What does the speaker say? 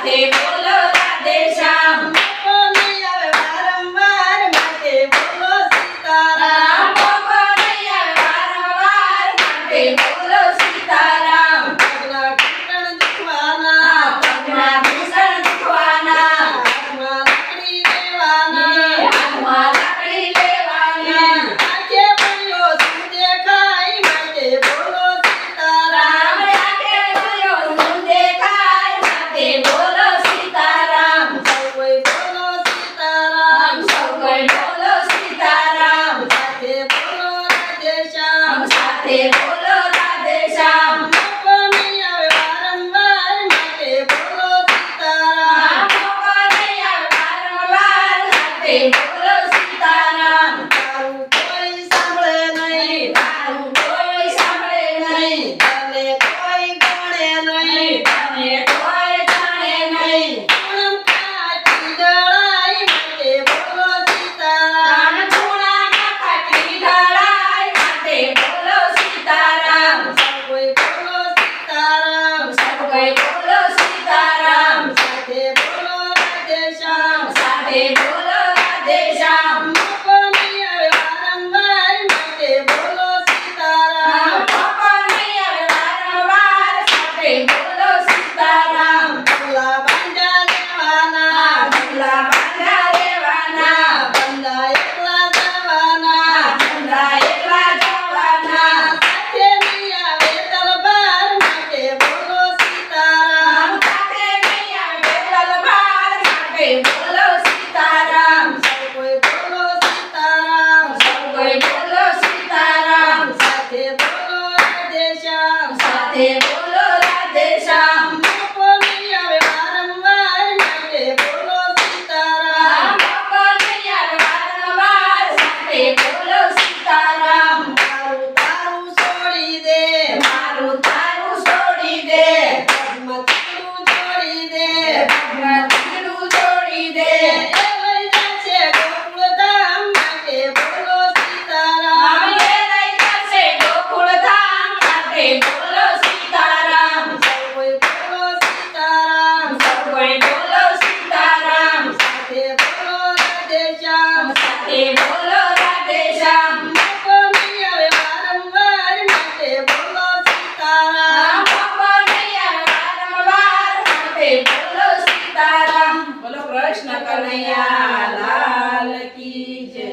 સાથે બોલો રાધે શ્યામ કોની આવે વારંવાર માટે બોલો સીતારામ મોકો નહીં આવે વારંવાર માટે બોલો સીતારામ પગલા ઘૂંટણ દુખવાના પગના ઘૂંટણ દુખવાના હાથમાં લાકડી લેવાના હાથમાં લાકડી લેવાની આંખે પડ્યો શું દેખાય માટે બોલો સીતારામ રામ રાધે બોલો શું દેખાય સાથે બોલો સીતારામ સૌ કોઈ બોલો સીતારામ સૌ કોઈ બોલો સીતારામ સાથે બોલો રાધે શ્યામ સાથે બોલો રાધે શ્યામ કોની આવે વારંવાર માટે બોલો સીતારામ મોકો નહીં આવે વારંવાર સાથે બોલો સીતારામ તારું કોઈ સાંભળે નહીં તારું કોઈ સાંભળે નહીં તને કોઈ ગણે નહીં તને કોઈ જાણે નહીં પૂનમ કાઢી જળાય માટે બોલો સીતારામ ખૂણામાં કાઢી ઢળાય માટે બોલો સીતારામ સૌ કોઈ બોલો સીતારામ સૌ કોઈ બોલો સીતારામ સાથે બોલો રાધે શ્યામ સાથે બોલો રાધે શ્યામ કોની આવે વારંવાર માટે બોલો સીતારામ મોકો નહીં આવે વારંવાર સાથે બોલો સીતારામ ભલા બાંધા લેવાના ઢોલા બાંધા લેવાના બંધા એકલા જવાના ઢોલા એકલા જવાના સાથે નહીં આવે તલવાર માટે બોલો સીતારામ સાથે નહીં આવે તલવાર સાથે બોલો સીતારામ સૌ કોઈ બોલો સીતારામ સૌ કોઈ બોલો સીતારામ સાથે બોલો રાધે શ્યામ સાથે બોલો રાધે શ્યામ કોની આવે વારંવાર માટે બોલો સીતારામ મોકો નહીં આવે વારંવાર સાથે બોલો સીતારામ તારું તારું છોડી દે મારું તારું છોડી દે પગમાં તારું છોડી દે પગમાં તીરું છોડી દે એ લઈ જશે ગોકુળધામ માટે બોલો સીતારામ અમે લઈ જશે ગોકુળધામ સાથે બોલો સીતારામ સૌ કોઈ બોલો સીતારામ સૌ કોઈ બોલો સીતારામ સાથે બોલો રાધે શ્યામ સાથે બોલો રાધે શ્યામ કોની આવે વારંવાર માટે બોલો સીતારામ મોકો નહીં આવે વારંવાર સાથે બોલો સીતારામ બોલો કૃષ્ણ કનૈયા લાલ કી જય